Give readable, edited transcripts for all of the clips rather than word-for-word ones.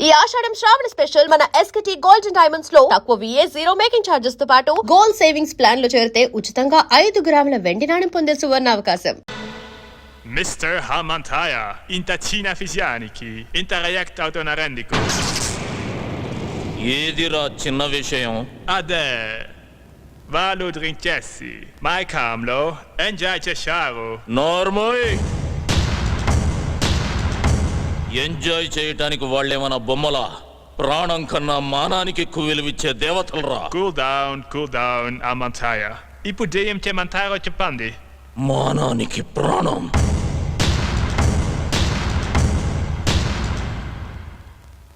ఈ ఆషాఢం శ్రావణ స్పెషల్ మన ఎస్కేటీ gold and diamonds లో తక్కువ VA జీరో మేకింగ్ చార్జెస్ తో పాటు గోల్డ్ సేవింగ్స్ ప్లాన్ లో చేరితే ఉచితంగా 5 గ్రాముల వెండి నాణెం పొందే సువర్ణ అవకాశం. Mr. Hamantaya, intacina fisianiki, interrect autonarendico. ఏదిరా చిన్న విషయం? Ade, valu drinkessi, mai camlo, enjai cesciaro. నార్మోయ్, ఎంజాయ్ చేయటానికి వాళ్ళేమన్నా బొమ్మలా? ప్రాణం కన్నా మానానికి ఎక్కువ విలువిచ్చే దేవతలరా. Cool down, Hamantaya. Ipudeum te mantaro cepandi. మానానికి ప్రాణం.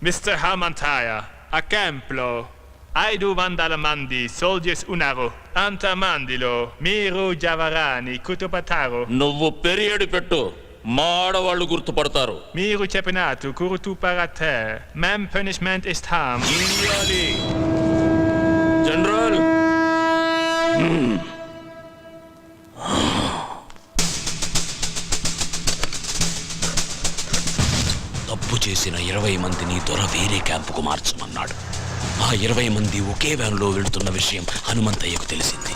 Mr. Hamantaya, a templo. Aidu vandalamandi, soldiers unaro, anta mandilo, miru javarani, kutupataro. నువ్వు పెరియడి పెట్టు, మాడవాళ్ళు గుర్తుపడతారు. Miru cepinatu, kurutu parate, mem punishment is harm. ఇయ్యాలి. జనరల్, తప్పు చేసిన 20 మందిని దొర వేరే క్యాంపుకు మార్చమన్నాడు. ఆ 20 మంది ఒకే వ్యాన్లో వెళ్తున్న విషయం హనుమంతయ్యకు తెలిసింది.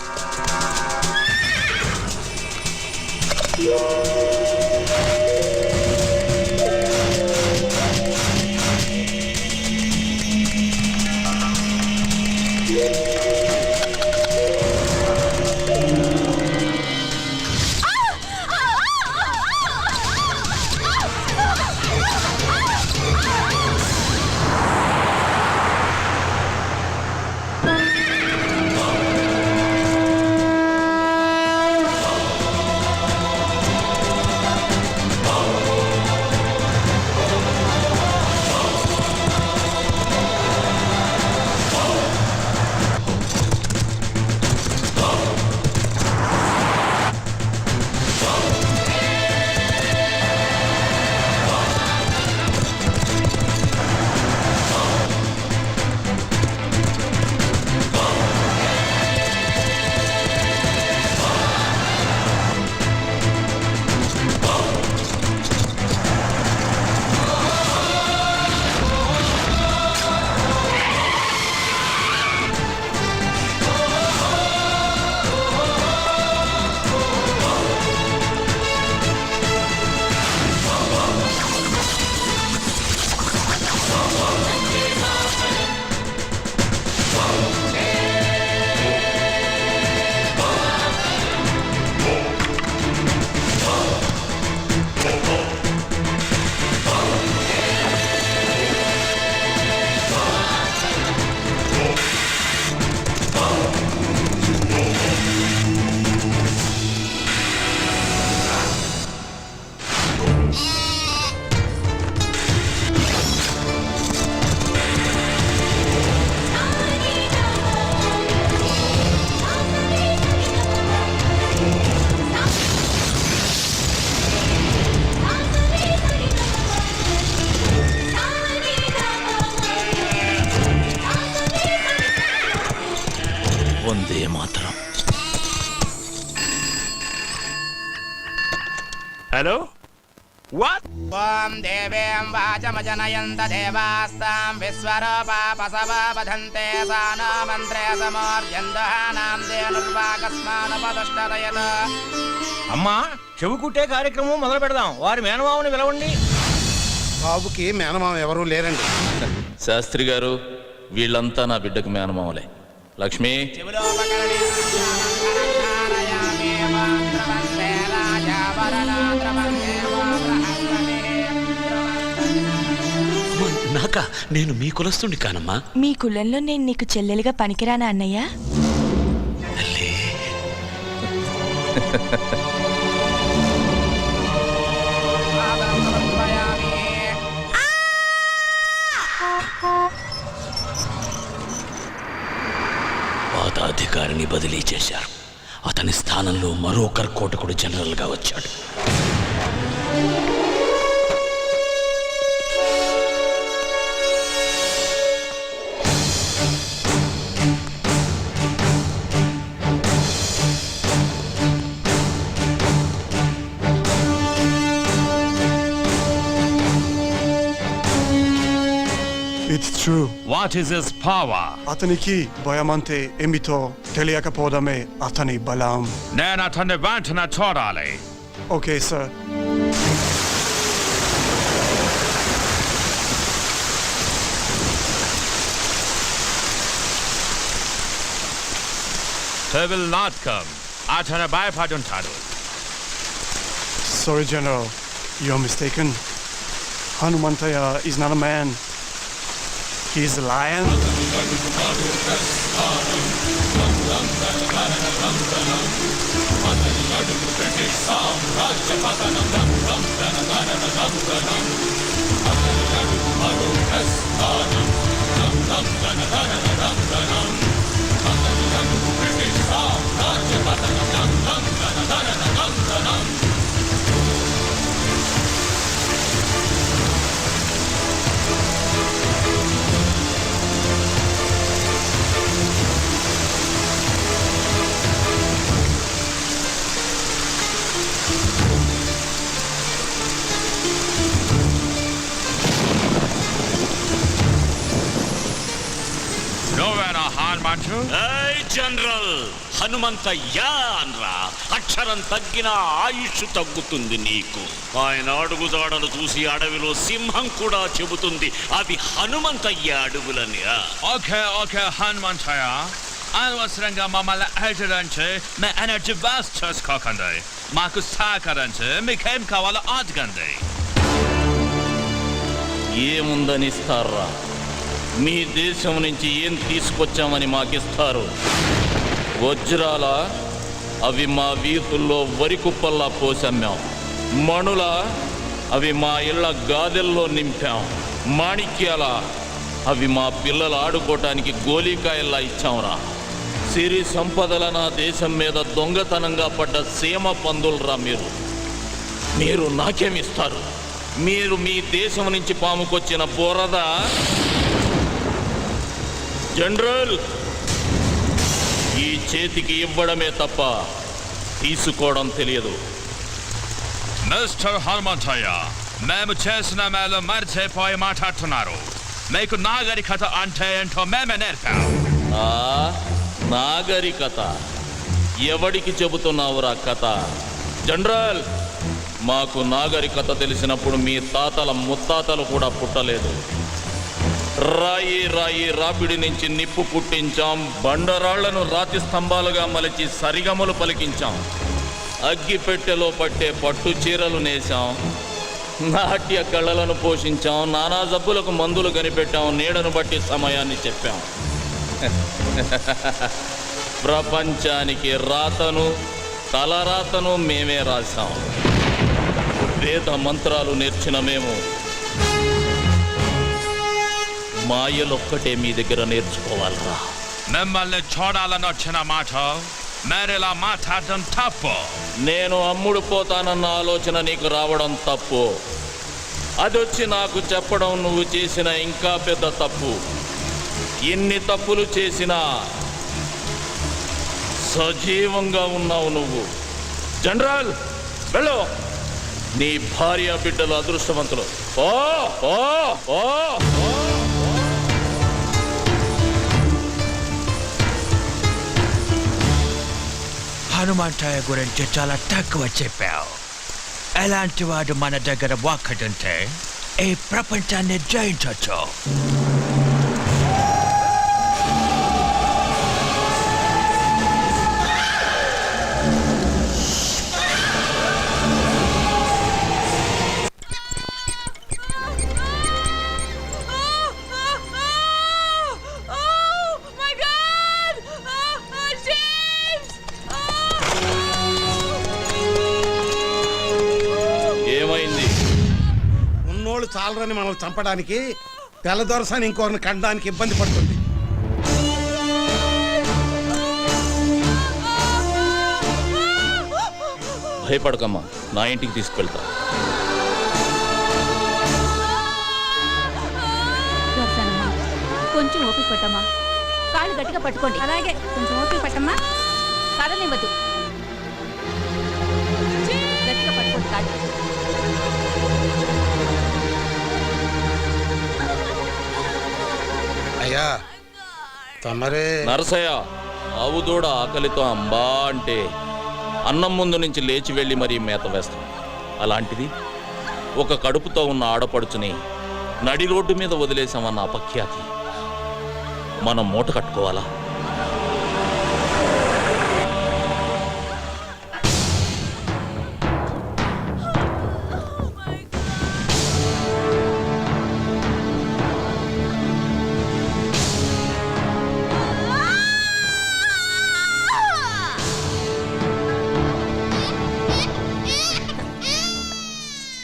వందే మాతరం. Hello? What? ఓం దేవేం వాచమజనయంత దేవాస్తాం విశ్వరూపాపసవధంతే సానో మంత్రే సమోర్జందహానాం దేనుర్వాకస్మానుపదుష్టరయత్. అమ్మా, చెవు కుట్టే కార్యక్రమం మొదలు పెడదాం. వారి మేనమామని పిలవండి. బాబుకి మేనమామ ఎవరూ లేరండి. శాస్త్రి గారు, వీళ్ళంతా నా బిడ్డకు మేనమామలే. లక్ష్మి, శివులోపకరణి ధారయామి మంత్రవంతే రాజావరణాద్రవంతే నాకా? నేను మీ కులస్తుని కానమ్మా. మీ కులంలో నేను నీకు చెల్లెలుగా పనికిరానా అన్నయ్య? తల్లి, పాదాధికారిని బదిలీ చేశారు. అతని స్థానంలో మరో కర్కోటకుడు జనరల్గా వచ్చాడు. It's true. What is his power? అతనికి భయమంటే ఏమిటో తెలియకపోవడమే అతని బలం. నేను అతన్ని వెంటనే చూడాలి. Okay sir. He will not come. అతను భయపడుంటాడు. Sorry, General. You're mistaken. Hanumantaya is not a man. He is a lion. నువ్వేనా హనుమంతు? ఏయ్ జనరల్, హనుమంతయ్య అనరా. అక్షరం తగ్గినా ఆయుష్ తగ్గుతుంది నీకు. ఆయన అడుగుదాడలు చూసి అడవిలో సింహం కూడా చెబుతుంది అవి హనుమంతయ్య అడుగులని. ఓకే హనుమంతయ్య, అనవసరంగా మమ్మల్ని హెచ్చరించి మీ ఎనర్జీ వేస్ట్ చేసుకోకండి. మాకు సహకరించి మీకేం కావాలో అడగండి. ఏముందని ఇస్తారా? మీ దేశం నుంచి ఏం తీసుకొచ్చామని మాకిస్తారు? వజ్రాల అవి మా వీధుల్లో వరి కుప్పల్లా పోసమ్మాం. మణుల అవి మా ఇళ్ళ గాదెల్లో నింపాం. మాణిక్యాల అవి మా పిల్లలు ఆడుకోవటానికి గోలీకాయల్లా ఇచ్చాంరా. సిరి సంపదల నా దేశం మీద దొంగతనంగా పడ్డ సీమ పందులరా మీరు. మీరు నాకేమిస్తారు? మీరు మీ దేశం నుంచి పాముకొచ్చిన బురద. జనరల్, ఈ చేతికి ఇవ్వడమే తప్ప తీసుకోవడం తెలియదు. మిస్టర్ హనుమంతయ్య, మేము చేసిన మేలు మర్చిపోయి మాట్లాడుతున్నారు. మీకు నాగరికత అంటే ఏంటో మేమే నేర్పాం. నాగరికత ఎవడికి చెబుతున్నావురా కథ? జనరల్, మాకు నాగరికత తెలిసినప్పుడు మీ తాతల ముత్తాతలు కూడా పుట్టలేదు. రాయి రాపిడి నుంచి నిప్పు పుట్టించాం. బండరాళ్లను రాతి స్తంభాలుగా మలిచి సరిగమలు పలికించాం. అగ్గిపెట్టెలో పట్టే పట్టు చీరలు నేసాం. నాట్య కళలను పోషించాం. నానా జబ్బులకు మందులు కనిపెట్టాం. నీడను బట్టి సమయాన్ని చెప్పాం. ప్రపంచానికి రాతను తలరాతను మేమే రాశాం. వేద మంత్రాలు నేర్చిన మేము మాయలొక్కటే మీ దగ్గర నేర్చుకోవాలరా. మిమ్మల్ని చూడాలని వచ్చిన మాట మేరేలా మాట్లాడడం తప్పు. నేను అమ్ముడు పోతానన్న ఆలోచన నీకు రావడం తప్పు. అదొచ్చి నాకు చెప్పడం నువ్వు చేసిన ఇంకా పెద్ద తప్పు. ఎన్ని తప్పులు చేసినా సజీవంగా ఉన్నావు నువ్వు. జనరల్, వెళ్ళు. నీ భార్య బిడ్డలు అదృష్టవంతులు. ఓ ఓ ఓ హనుమంతయ్య గురించి చాలా తక్కువ చెప్పావు. ఎలాంటి వాడు మన దగ్గర ఒక్కడుంటే ఈ ప్రపంచాన్ని జయించవచ్చు. చాలరని మనం చంపడానికి తెల్లదొరసాని ఇంకొకరిని కనడానికి ఇబ్బంది పడుతుంది. భయపడకమ్మా, నా ఇంటికి తీసుకెళ్తా. కొంచెం ఓపిక పట్టమ్మా. కాళ్ళు గట్టిగా పట్టుకోండి. అలాగే కొంచెం ఓపిక పట్టమ్మా. కదనివ్వద్దు. గట్టిగా పట్టుకోండి కాళ్ళు. అయ్యా తమరే నరసయ్య, ఆవు దూడ ఆకలితో అంబా అంటే అన్నం ముందు నుంచి లేచి వెళ్ళి మరీ మేత వేస్తాం. అలాంటిది ఒక కడుపుతో ఉన్న ఆడపడుచుని నడి రోడ్డు మీద వదిలేసామన్న అపఖ్యాతి మనం మూట కట్టుకోవాలా?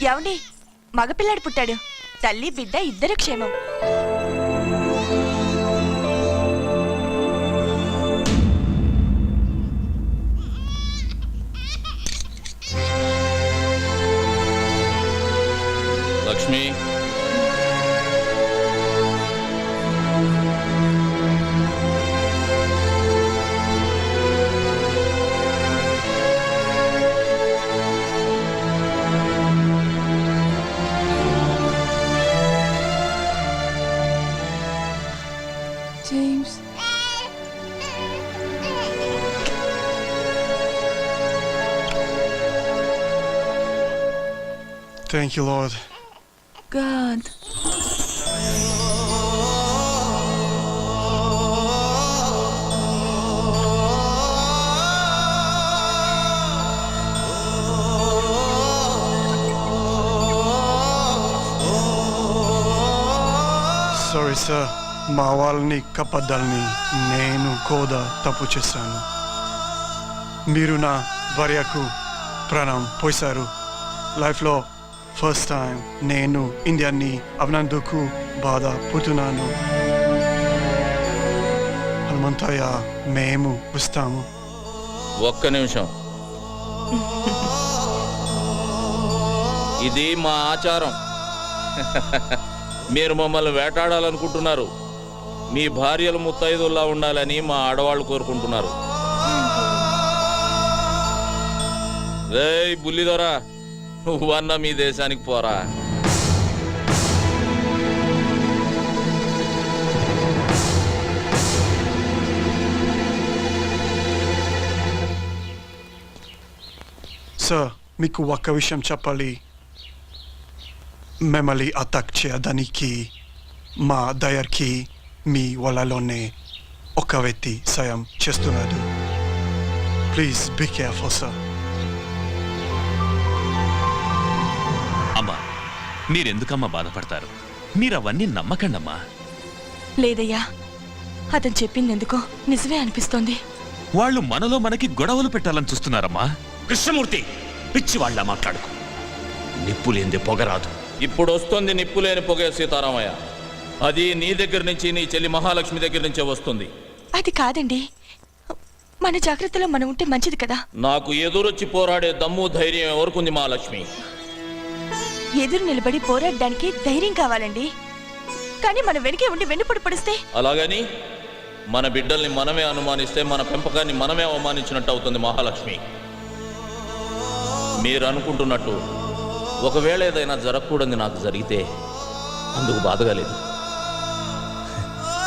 ఏమండి, మగపిల్లాడు పుట్టాడు. తల్లి బిడ్డ ఇద్దరు క్షేమం. Lakshmi, James. Thank you, Lord. God. Sorry, sir. మా వాళ్ళని కప్పద్దాలని నేను కూడా తప్పు చేశాను. మీరు నా భార్యకు ప్రాణం పోశారు. లైఫ్లో ఫస్ట్ టైం నేను ఇండియాని అవినందుకు బాధపడుతున్నాను. హనుమంతయ్య, మేము వస్తాము. ఒక్క నిమిషం. ఇది మా ఆచారం. మీరు మమ్మల్ని వేటాడాలనుకుంటున్నారు. మీ భార్యలు ముత్తైదుల్లా ఉండాలని మా ఆడవాళ్ళు కోరుకుంటున్నారు. రేయ్ బుల్లిదొరా, నువ్వన్నా మీ దేశానికి పోరా. సార్, మీకు ఒక్క విషయం చెప్పాలి. మిమ్మల్ని అటాక్ చేయడానికి మా దగ్గరికి మీ వాళ్ళలోనే ఒక వ్యక్తి సాయం చేస్తున్నాడు. Please be careful sir. అమ్మా, మీరెందుకమ్మా బాధపడతారు? మీరవన్నీ నమ్మకండమ్మా. లేదయ్యా, అతను చెప్పిందెందుకో నిజమే అనిపిస్తోంది. వాళ్ళు మనలో మనకి గొడవలు పెట్టాలని చూస్తున్నారమ్మా. కృష్ణమూర్తి, పిచ్చి వాళ్ళ మాట్లాడుకో. నిప్పు లేనిదే పొగరాదు. ఇప్పుడు వస్తుంది నిప్పులేని పొగే సీతారామయ్య. అది నీ దగ్గర నుంచి, నీ చెల్లి మహాలక్ష్మి దగ్గర నుంచే వస్తుంది. అది కాదండి, మన జాగ్రత్తలో మనం ఉంటే మంచిది కదా. నాకు ఎదురొచ్చి పోరాడే దమ్ము ధైర్యం ఎవరుకుంది మహాలక్ష్మి? ఎదురు నిలబడి పోరాడడానికి ధైర్యం కావాలండి. కానీ మన వెనకే ఉండి వెన్నుపడి పడిస్తే? అలాగని మన బిడ్డల్ని మనమే అనుమానిస్తే మన పెంపకాన్ని మనమే అవమానించినట్టు అవుతుంది మహాలక్ష్మి. మీరు అనుకుంటున్నట్టు ఒకవేళ ఏదైనా జరగకూడదు నాకు జరిగితే అందుకు బాధగా లేదు.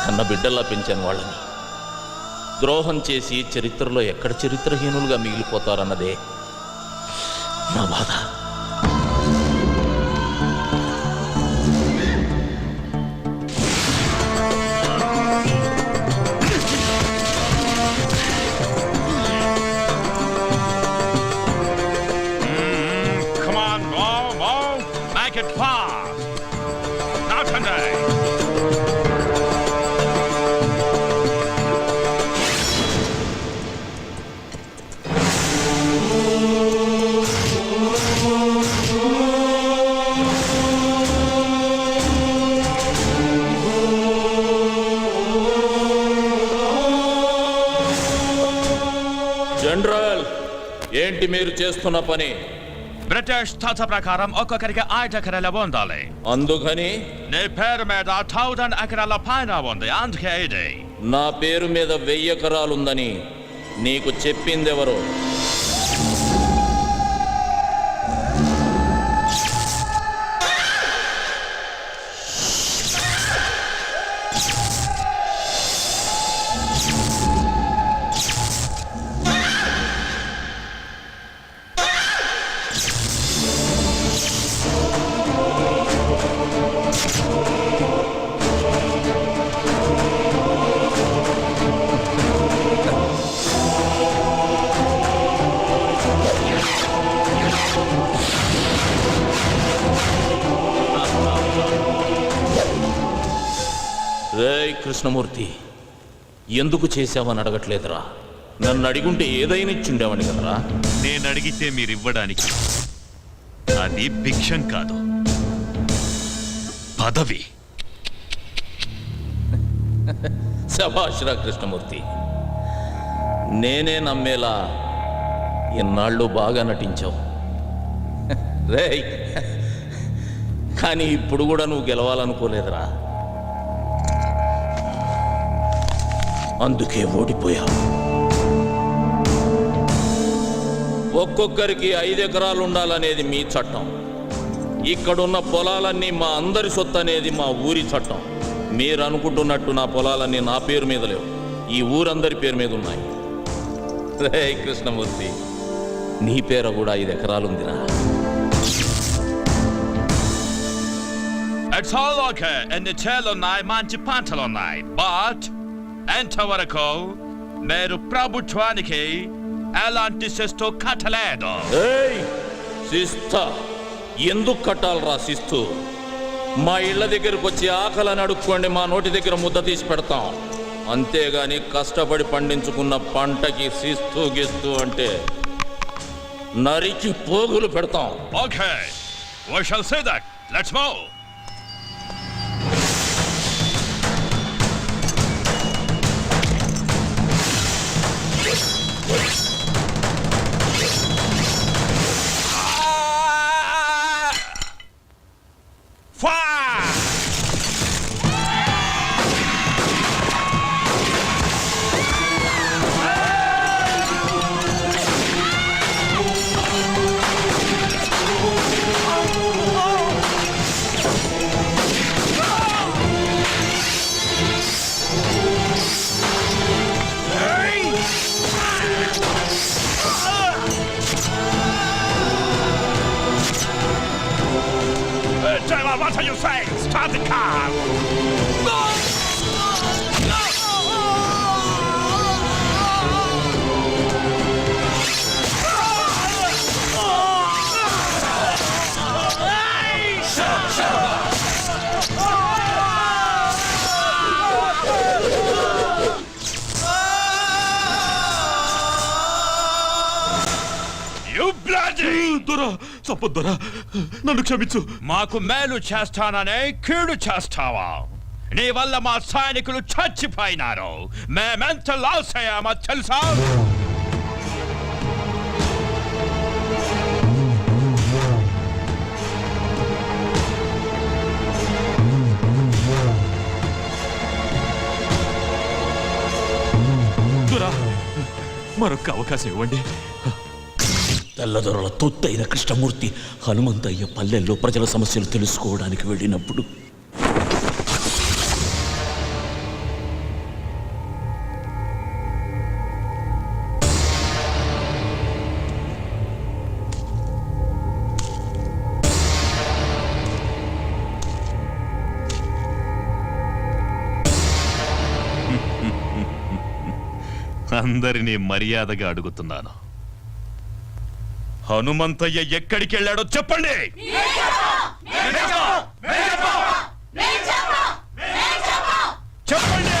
కన్న బిడ్డల్లా పెంచాను వాళ్ళని. ద్రోహం చేసి చరిత్రలో ఎక్కడ చరిత్రహీనులుగా మిగిలిపోతారన్నదే నా బాధ. Come on, more. Make it fast. Now today. General, ఏంటి మీరు చేస్తున్న పని? బ్రిటిష్ తాత ప్రకారం ఒక్కొక్కరికి 5 ఎకరాల ఉండాలి. అందుకని నీ పేరు మీద 1000 ఎకరాల పైన ఉంది. అందుకే ఇది. నా పేరు మీద 1000 ఎకరాలుందని నీకు చెప్పిందెవరు? రేయ్ కృష్ణమూర్తి, ఎందుకు చేశావని అడగట్లేదురా. నన్ను అడిగుంటే ఏదైనా ఇచ్చుండేవాడిని కదరా. నేను అడిగితే మీరు ఇవ్వడానికి అది భిక్షం కాదు, పదవి. శభాష్రా కృష్ణమూర్తి, నేనే నమ్మేలా ఇన్నాళ్ళు బాగా నటించావు. రేయ్, కానీ ఇప్పుడు కూడా నువ్వు గెలవాలనుకోలేదురా. అందుకే ఓడిపోయావు. ఒక్కొక్కరికి 5 ఎకరాలు ఉండాలనేది మీ చట్టం. ఇక్కడున్న పొలాలన్నీ మా అందరి సొత్తు అనేది మా ఊరి చట్టం. మీరు అనుకుంటున్నట్టు నా పొలాలన్నీ నా పేరు మీద లేవు, ఈ ఊరందరి పేరు మీద ఉన్నాయి. రే కృష్ణమూర్తి, నీ పేర కూడా 5 ఎకరాలుందిరా. It's all okay, and the ఉన్నాయి మంచి పంటలు ఉన్నాయి. బట్ ఎంతవరకు మీరు ప్రభుత్వానికి ఎలాంటి శిస్తు కట్టలేదు. శిస్తా ఎందుకు కట్టాలరా శిస్తు? మా ఇళ్ల దగ్గరకు వచ్చి ఆకలని అడుక్కోండి, మా నోటి దగ్గర ముద్ద తీసి పెడతాం. అంతేగాని కష్టపడి పండించుకున్న పంటకి శిస్తు గిస్తు అంటే నరికి పోగులు పెడతాం. Okay, we shall say that. Let's move. What are you saying? Start the car! చెప్పొద్దురా, నన్ను క్షమించు. మాకు మేలు చేస్తాననే కీడు చేస్తావా? నీ వల్ల మా సైనికులు చచ్చిపోయినారు. మేమెంత లాస్ అయ్యామో తెలుసా? మరొక అవకాశం ఇవ్వండి. తెల్లదొరల తొత్తైన కృష్ణమూర్తి హనుమంతయ్య పల్లెల్లో ప్రజల సమస్యలు తెలుసుకోవడానికి వెళ్ళినప్పుడు అందరినీ మర్యాదగా అడుగుతున్నాను, హనుమంతయ్య ఎక్కడికి వెళ్ళాడో చెప్పండి. చెప్పండి,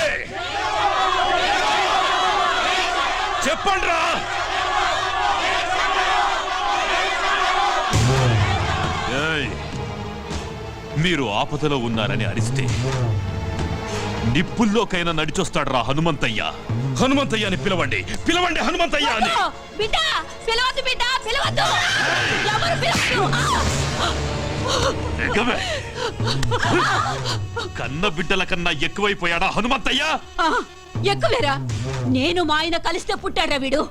చెప్పండి రా. మీరు ఆపదలో ఉన్నారని అరిస్తే నిప్పుల్లోకైనా నడిచొస్తాడు రా హనుమంతయ్య. హనుమంతయ్య అని పిలవండి, పిలవండి హనుమంతయ్య అని. కన్న బిడ్డల కన్నా ఎక్కువైపోయాడా హనుమంతయ్య? ఎక్కువేరా, నేను మా ఆయన కలిస్తే పుట్టాడ్రా వీడు.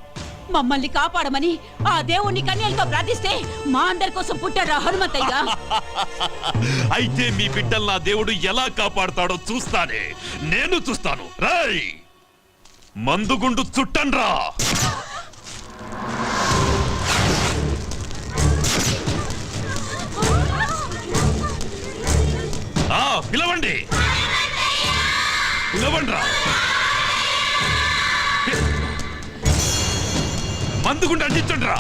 మమ్మల్ని కాపాడమని ఆ దేవుణ్ణి కన్యలతో ప్రార్థిస్తే మా అందరి కోసం పుట్టాడ్రా హనుమంతయ్య. అయితే మీ బిడ్డల్ని ఆ దేవుడు ఎలా కాపాడుతాడో చూస్తానే, నేను చూస్తాను. రాయ్, మందుగుండు చుట్టండ్రా. పిలవండి, పిలవండ్రా. మందుగుండు అందించండ్రా.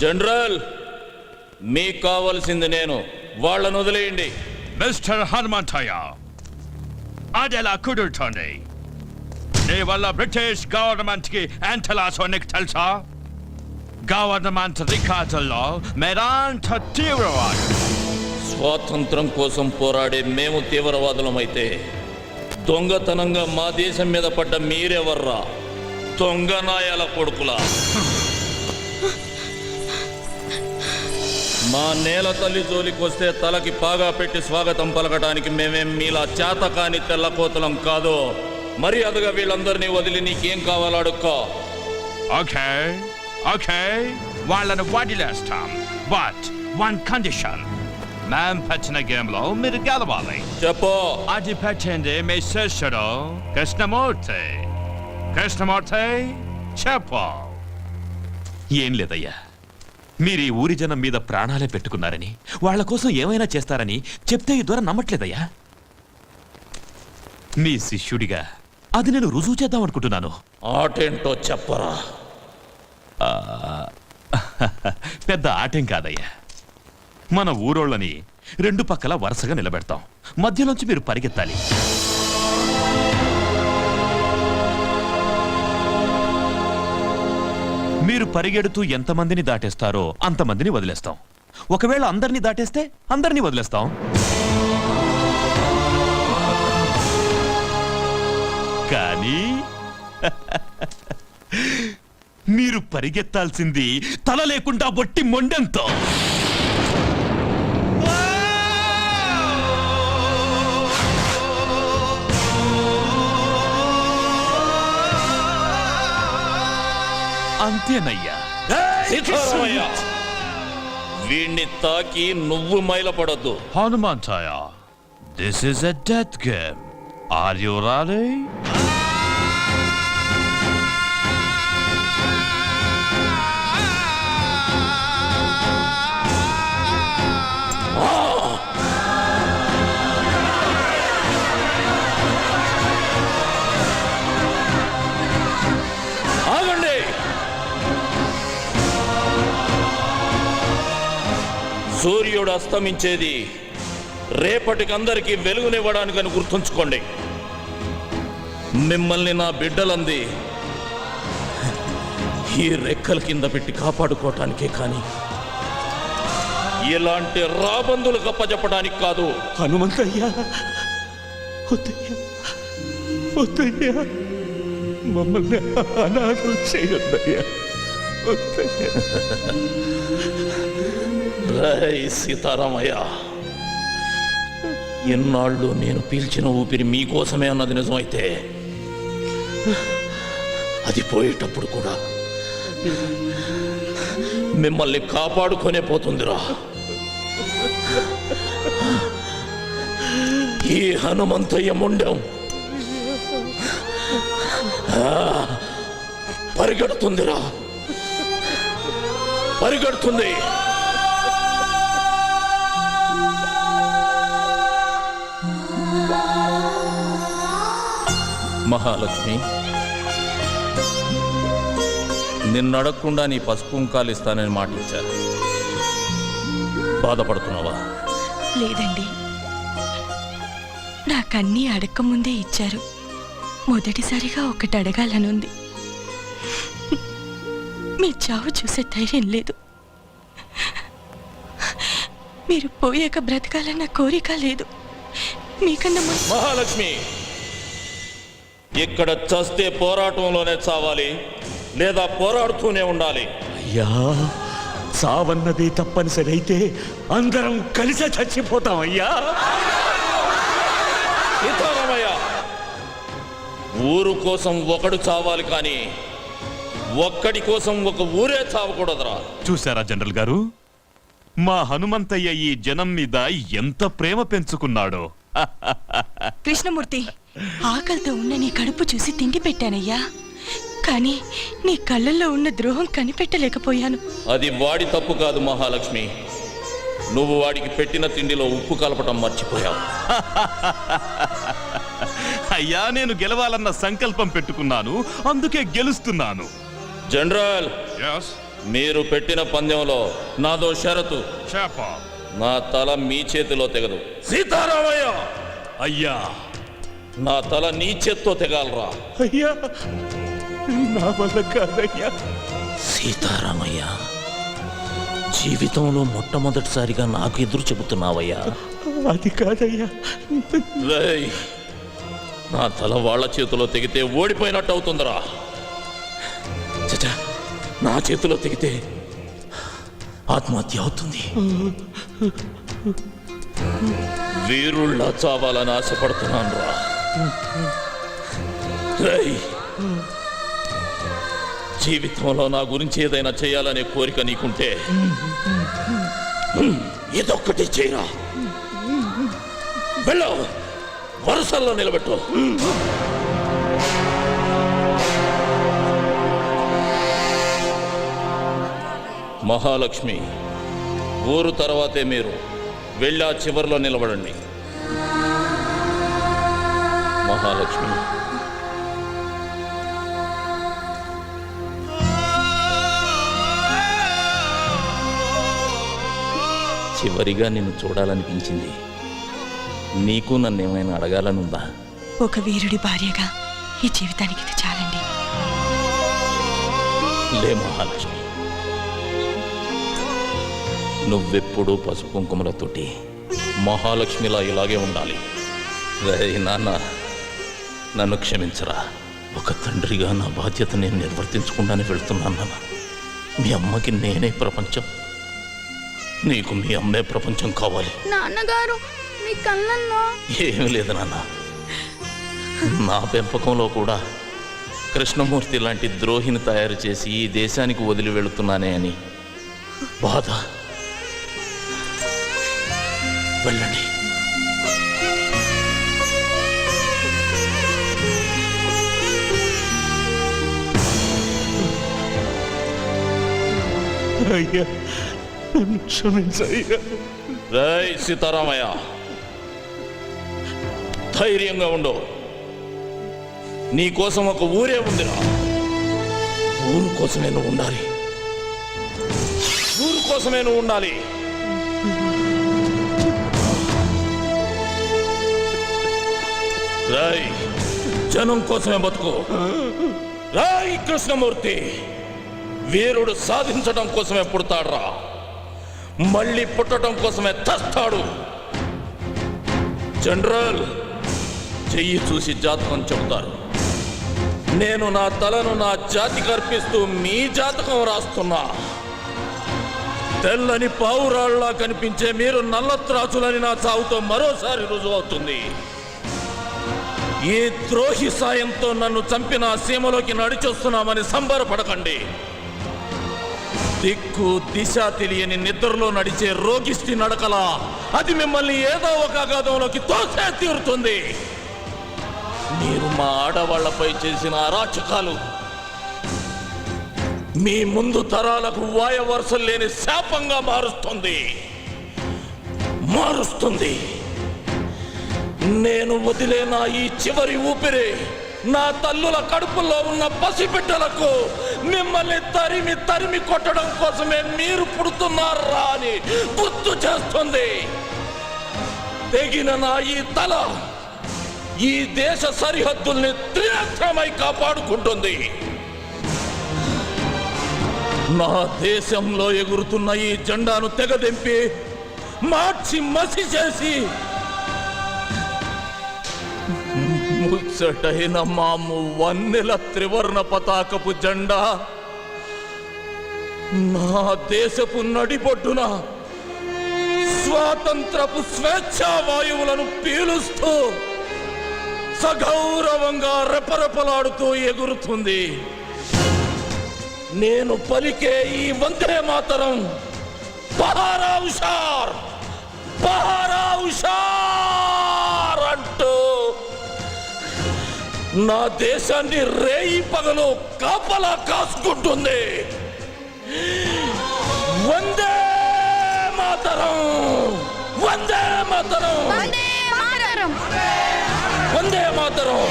జనరల్, మీకు కావలసింది నేను. వాళ్ళను వదిలేయండి. మిస్టర్ హనుమంతయ్య, అదెలా కుదురుతోంది? నీ వల్ల బ్రిటిష్ గవర్నమెంట్ కి ఎంత లాసో నీకు తెలుసా? గవర్నమెంట్ రికార్డుల్లో మీరంత తీవ్రవాదు. స్వాతంత్రం కోసం పోరాడే మేము తీవ్రవాదులమైతే దొంగతనంగా మా దేశం మీద పడ్డ మీరెవర్రా? దొంగ నాయాల కొడుకులా. మా నేల తల్లి జోలికి వస్తే తలకి పాగా పెట్టి స్వాగతం పలకటానికి మేమేం మీలా చేతకాని తెల్లకోతలం కాదు. మర్యాదగా వీళ్ళందరినీ వదిలి నీకేం కావాలో అడుక్కో. ఓకే ఓకే, వాళ్ళను వదిలేస్తాం. బట్ వన్ కండిషన్, మేం పెట్టిన గేమ్ లో మీరు గెలవాలి. చెప్పు. అది పెట్టింది మీ శిష్యుడు కృష్ణమూర్తి. కృష్ణమూర్తి, చెప్పు. ఏం లేదయ్యా, మీరు ఈ ఊరి జనం మీద ప్రాణాలే పెట్టుకున్నారని, వాళ్ళ కోసం ఏమైనా చేస్తారని చెప్తే ఈ ద్వారా నమ్మట్లేదయ్యా. మీ శిష్యుడిగా అది నేను రుజువు చేద్దాం అనుకుంటున్నాను. ఆటేంటో చెప్పరా. పెద్ద ఆటేం కాదయ్యా. మన ఊరోళ్ళని రెండు పక్కల వరుసగా నిలబెడతాం. మధ్యలోంచి మీరు పరిగెత్తాలి. మీరు పరిగెడుతూ ఎంతమందిని దాటేస్తారో అంతమందిని వదిలేస్తాం. ఒకవేళ అందరినీ దాటేస్తే అందరినీ వదిలేస్తాం. కానీ మీరు పరిగెత్తాల్సింది తల లేకుండా బొట్టి మొండెంతో. అంతేనయ్యా. సీతారామయ్య, వీణ్ణి తాకి నువ్వు మైలపడద్దు. Hanumanthayya, this is a death game. Are you ready? ఆగండి. సూర్యుడు అస్తమించేది రేపటికి అందరికీ వెలుగునివ్వడానికని గుర్తుంచుకోండి. మిమ్మల్ని నా బిడ్డలంది ఈ రెక్కల కింద పెట్టి కాపాడుకోవటానికే కానీ ఇలాంటి రాబందులు గప్పచెప్పడానికి కాదు. హనుమంతయ్యా, వద్దయ్యా, వద్దయ్యా, మమ్మల్ని అనాథలు చేయొద్దయ్యా. రై సీతారామయ్య, ఎన్నాళ్ళు నేను పీల్చిన ఊపిరి మీకోసమే అన్నది నిజమైతే అది పోయేటప్పుడు కూడా మిమ్మల్ని కాపాడుకొనే పోతుందిరా. ఈ హనుమంతయ్య ముండం పరిగెడుతుందిరా, పరిగెడుతుంది. మహాలక్ష్మి, నిన్నడగకుండా నీ పసుపు కుంకాలు ఇస్తానని మాట ఇచ్చారు. బాధపడుతున్నావా? లేదండి, నాకన్నీ అడగకముందే ఇచ్చారు. మొదటిసారిగా ఒకటి అడగాలనుంది. మీ చావు చూసే ధైర్యం లేదు. మీరు పోయాక బ్రతకాలన్న కోరిక లేదు. మీకన్నా మహాలక్ష్మి, ఇక్కడ చస్తే పోరాటంలోనే చావాలి, లేదా పోరాడుతూనే ఉండాలి. అయ్యా, సావన్నది తప్పనిసరి అయితే అందరం కలిసే చచ్చిపోతాం అయ్యా. సీతారామయ్య, ఊరు కోసం ఒకడు చావాలి కానీ ఒక్కడి కోసం ఒక ఊరే చావకూడదురా. చూసారా జనరల్ గారు, మా హనుమంతయ్య ఈ జనం మీద ఎంత ప్రేమ పెంచుకున్నాడో. కృష్ణమూర్తి, ఆకలితో ఉన్న నీ కడుపు చూసి తిండి పెట్టానయ్యా, కానీ నీ కళ్ళల్లో ఉన్న ద్రోహం కనిపెట్టలేకపోయాను. అది వాడి తప్పు కాదు మహాలక్ష్మి, నువ్వు వాడికి పెట్టిన తిండిలో ఉప్పు కలపటం మర్చిపోయావు. అయ్యా, నేను గెలవాలన్న సంకల్పం పెట్టుకున్నాను, అందుకే గెలుస్తున్నాను. జనరల్, మీరు పెట్టిన పందెంలో నాదో షరతు. చెప్ప. నా తల మీ చేతిలో తెగదు. సీతారామయ్య, అయ్యా, నా తల నీ చేత్తో తెగాలరా. అయ్యా, నా వల్ల కాదయ్యా. సీతారామయ్య, జీవితంలో మొట్టమొదటిసారిగా నాకు ఎదురు చెబుతున్నావయ్యా. అది కాదయ్యా. రేయ్, నా తల వాళ్ళ చేతిలో తెగితే ఓడిపోయినట్టు అవుతుందిరా. చచ్చా, నా చేతిలో తెగితే ఆత్మహత్య అవుతుంది. వీరుళ్ళ చావాలని ఆశపడుతున్నాను రా. రేయ్, జీవితంలో నా గురించి ఏదైనా చేయాలనే కోరిక నీకుంటే ఇదొక్కటి చేయరా. వెళ్ళు, వరుసల్లో నిలబెట్టు. మహాలక్ష్మి, ఊరు తర్వాతే మీరు వెళ్ళి ఆ చివరిలో నిలబడండి. మహాలక్ష్మి, చివరిగా నిన్ను చూడాలనిపించింది. నీకు నన్ను ఏమైనా అడగాలనుందా? ఒక వీరుడి భార్యగా ఈ జీవితానికి ఇది చాలండి. లే మహాలక్ష్మి, నువ్వెప్పుడూ పసుపు కుంకుమలతోటి మహాలక్ష్మిలా ఇలాగే ఉండాలి. రేయ్ నాన్న, నన్ను క్షమించరా. ఒక తండ్రిగా నా బాధ్యత నేను నిర్వర్తించకుండానే వెళ్తున్నాను నాన్న. మీ అమ్మకి నేనే ప్రపంచం, నీకు మీ అమ్మే ప్రపంచం కావాలి. నాన్నగారు, మీ కళ్ళల్లో ఏమీ లేదు నాన్న. నా పెంపకంలో కూడా కృష్ణమూర్తి లాంటి ద్రోహిని తయారు చేసి ఈ దేశానికి వదిలి వెళుతున్నానే అని బాధ. వెళ్ళండి. అయ్యా, నన్ను క్షమించయ్యా. రేయ్ సీతారామయ్య, ధైర్యంగా ఉండు. నీకోసం ఒక ఊరే ఉందిరా. ఊరు కోసమే నువ్వు ఉండాలి. ఊరు కోసమే నువ్వు ఉండాలి. రాయ్, జనం కోసమే బతుకు. రాయ్ కృష్ణమూర్తి, వీరుడు సాధించడం కోసమే పుడతాడురా, మళ్ళీ పుట్టడం కోసమే తస్తాడు. జనరల్, చెయ్యి చూసి జాతకం చెబుతారు. నేను నా తలను నా జాతికి అర్పిస్తూ మీ జాతకం రాస్తున్నా. తెల్లని పావురాళ్లా కనిపించే మీరు నల్లత్రాచులని నా చావుతో మరోసారి రుజువు అవుతుంది. ఈ ద్రోహి సాయంతో నన్ను చంపిన సీమలోకి నడిచొస్తున్నామని సంబరపడకండి. దిక్కు దిశ తెలియని నిద్రలో నడిచే రోగిష్టి నడకలా అది మిమ్మల్ని ఏదో ఒక అగాధంలోకి తోసే తీరుతుంది. మీరు మా ఆడవాళ్లపై చేసిన అరాచకాలు మీ ముందు తరాలకు వాయవరుసలు లేని శాపంగా మారుస్తుంది. నేను వదిలేన ఈ చివరి ఊపిరి నా తల్లుల కడుపుల్లో ఉన్న పసిబిడ్డలకు మిమ్మల్ని తరిమి కొట్టడం కోసమే మీరు పుడుతున్నారా అని గుర్తు చేస్తుంది. తెగిన నా ఈ తల ఈ దేశ సరిహద్దుల్ని త్రినేత్రమై కాపాడుకుంటుంది. నా దేశంలో ఎగురుతున్న ఈ జెండాను తెగదెంపి మార్చి మసి చేసి ముచ్చటైన మాము వన్నెల త్రివర్ణ పతాకపు జెండా నా దేశపు నడిబొడ్డున స్వాతంత్రపు స్వేచ్ఛా వాయువులను పీలుస్తూ సగౌరవంగా రెపరెపలాడుతూ ఎగురుతుంది. నేను పలికే ఈ వందే మాతరం బహారా హుషార్, బహారా హుషార్ అంటూ నా దేశాన్ని రేయి పగలు కాపలా కాసుకుంటుంది. వందే మాతరం, వందే మాతరం, వందే మాతరం.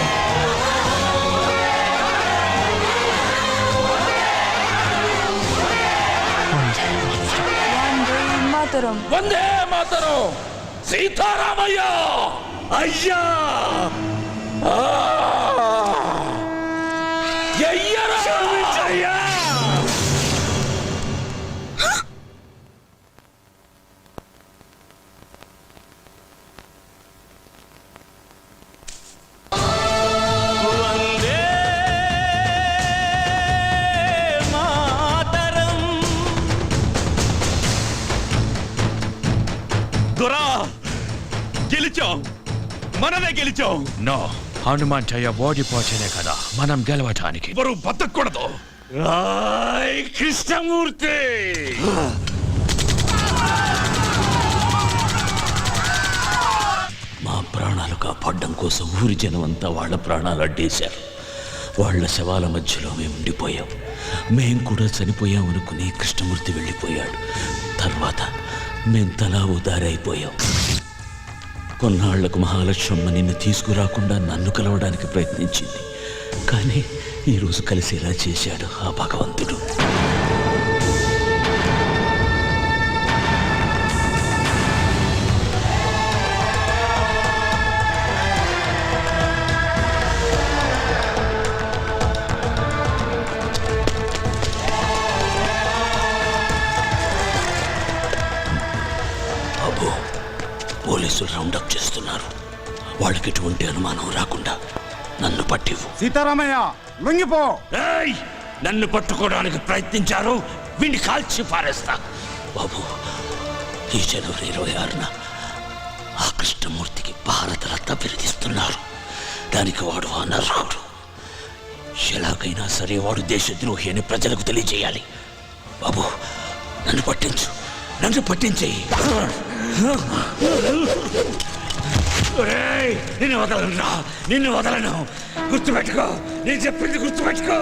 మాతరం. వందే మాతరం. సీతారామయ్య అయ్యా అయ్యా. దొరా గెలిచాం, మనమే గెలిచాం. నో, హనుమంతయ్య ఓడిపోతేనే కదా మనం గెలవటానికి. ఎవరు బతకూడదు. కృష్ణమూర్తి మా ప్రాణాలు కాపాడడం కోసం ఊరి జనం అంతా వాళ్ళ ప్రాణాలు అడ్డేశారు. వాళ్ళ శవాల మధ్యలో మేము ఉండిపోయాం. మేం కూడా చనిపోయాం అనుకుని కృష్ణమూర్తి వెళ్ళిపోయాడు. తర్వాత మేం తలా ఉదారైపోయాం. కొన్నాళ్లకు మహాలక్ష్మమ్మ నిన్ను తీసుకురాకుండా నన్ను కలవడానికి ప్రయత్నించింది. కానీ ఈరోజు కలిసేలా చేశాడు ఆ భగవంతుడు. అబ్బో, పోలీసులు రౌండప్ చేస్తున్నారు. వాళ్ళకి ఎటువంటి అనుమానం రాకుండా నన్ను పట్టివు. సీతారామయ్య లొంగిపో. నన్ను పట్టుకోవడానికి ప్రయత్నించారు, వీడిని కాల్చి పారేస్తా. బాబు, ఈ జనవరి 26న ఆ కృష్ణమూర్తికి భారతరత్న బిరుదిస్తున్నారు. దానికి వాడు అనర్హుడు. ఎలాగైనా సరే వాడు దేశద్రోహి అని ప్రజలకు తెలియజేయాలి. బాబు, నన్ను పట్టించు, నన్ను పట్టించేయి. నిన్ను వదలను రా, నిన్ను వదలను. గుర్తుపెట్టుకో, నేను చెప్పింది గుర్తుపెట్టుకో.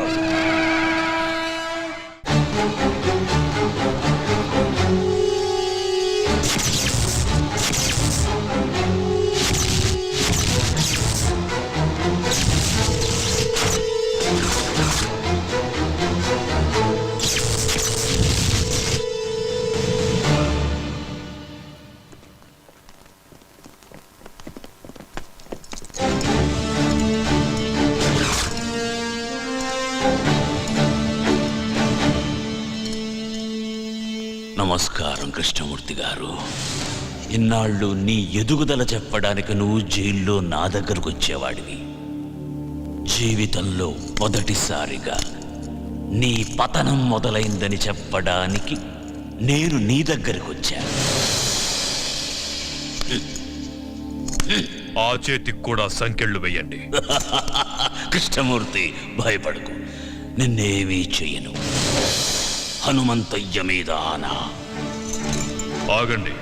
నమస్కారం కృష్ణమూర్తి గారు. ఇన్నాళ్ళు నీ ఎదుగుదల చెప్పడానికి నువ్వు జైల్లో నా దగ్గరకు వచ్చేవాడివి. జీవితంలో మొదటిసారిగా నీ పతనం మొదలైందని చెప్పడానికి నేను నీ దగ్గరకు వచ్చాను. ఆ చేతికి కూడా సంకెళ్ళు వేయండి. కృష్ణమూర్తి, భయపడకు, నిన్నేమీ చెయ్యను. హనుమంతయ్య మీద ఆనా. ఆగండి,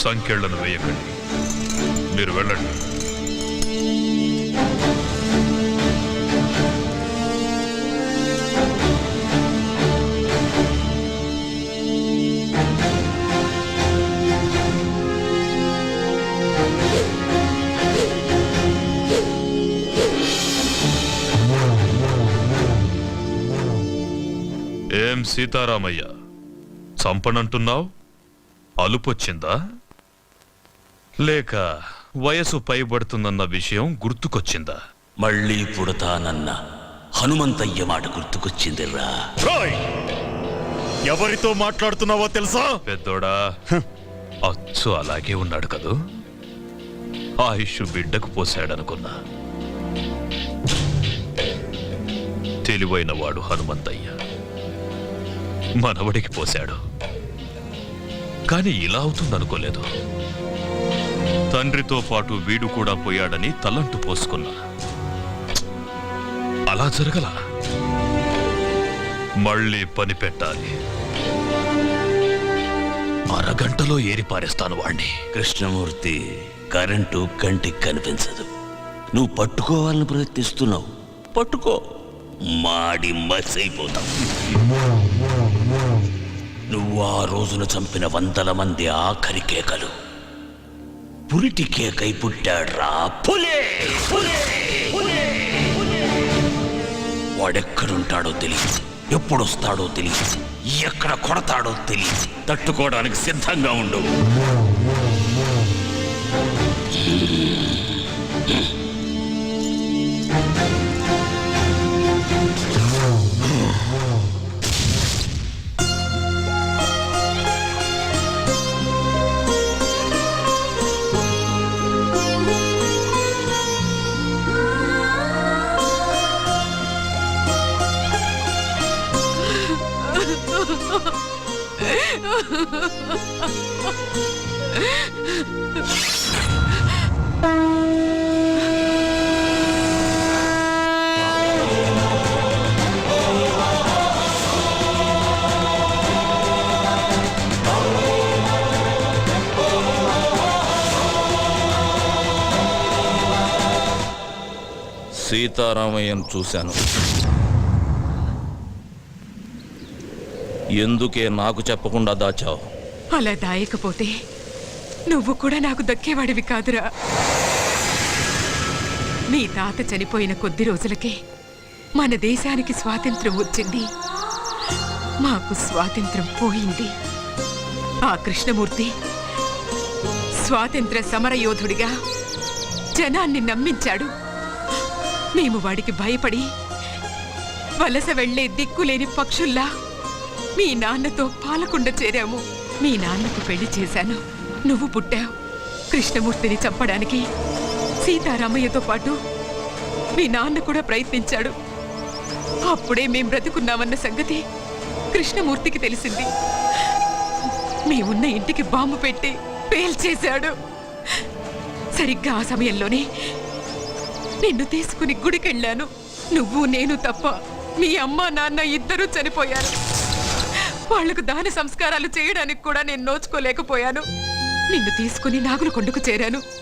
సంకెళ్లను వేయకండి. మీరు వెళ్ళండి. ఏం సీతారామయ్య, చంపనంటున్నావు? అలుపొచ్చిందా? లేక వయసు పైబడుతుందన్న విషయం గుర్తుకొచ్చిందా? మళ్ళీ పుడతానన్న హనుమంతయ్య మాట గుర్తుకొచ్చిందిరా. ఎవరితో మాట్లాడుతున్నావో తెలుసా? పెద్దోడా, అచ్చు అలాగే ఉన్నాడు కదూ. ఆయుష్ బిడ్డకు పోశాడనుకున్నా. తెలివైన వాడు హనుమంతయ్య మనవడికి పోశాడు. కాని ఇలా అవుతుందనుకోలేదు. తండ్రితో పాటు వీడు కూడా పోయాడని తలంటు పోసుకున్నా. అలా జరగల. మళ్ళీ పని పెట్టాలి. అరగంటలో ఏరిపారేస్తాను వాణ్ణి. కృష్ణమూర్తి, కరెంటు కంటికి కనిపించదు. నువ్వు పట్టుకోవాలని ప్రయత్నిస్తున్నావు. పట్టుకో, మాడి మసైపోతావు. నువ్వు ఆ రోజున చంపిన 100 మంది ఆఖరి కేకలు పురిటి కేకై పుట్టాడ్రా. పులే పులే పులే. వాడెక్కడుంటాడో తెలియదు. ఎప్పుడొస్తాడో తెలియదు, ఎక్కడ కొడతాడో తెలియదు. తట్టుకోవడానికి సిద్ధంగా ఉండు. సీతారామయ్యను చూశాను. ఎందుకే నాకు చెప్పకుండా దాచావు? అలా దాయకపోతే నువ్వు కూడా నాకు దక్కేవాడివి కాదురా. మీ తాత చనిపోయిన కొద్ది రోజులకే మన దేశానికి స్వాతంత్రం వచ్చింది, మాకు స్వాతంత్రం పోయింది. ఆ కృష్ణమూర్తి స్వాతంత్ర సమరయోధుడిగా జనాన్ని నమ్మించాడు. మేము వాడికి భయపడి వలస వెళ్లే దిక్కులేని పక్షుల్లా మీ నాన్నతో పాలకుండ చేరాము. మీ నాన్నకు పెళ్లి చేశాను, నువ్వు పుట్టావు. కృష్ణమూర్తిని చంపడానికి సీతారామయ్యతో పాటు మీ నాన్న కూడా ప్రయత్నించాడు. అప్పుడే మేం బ్రతుకున్నామన్న సంగతి కృష్ణమూర్తికి తెలిసింది. మేమున్న ఇంటికి బాంబు పెట్టి పేల్చేశాడు. సరిగ్గా ఆ సమయంలోనే నిన్ను తీసుకుని గుడికెళ్ళాను. నువ్వు నేను తప్ప మీ అమ్మ నాన్న ఇద్దరూ చనిపోయారు. వాళ్లకు దాన సంస్కారాలు చేయడానికి కూడా నేను నోచుకోలేకపోయాను. నిన్ను తీసుకుని నాగులకొండకు చేరాను.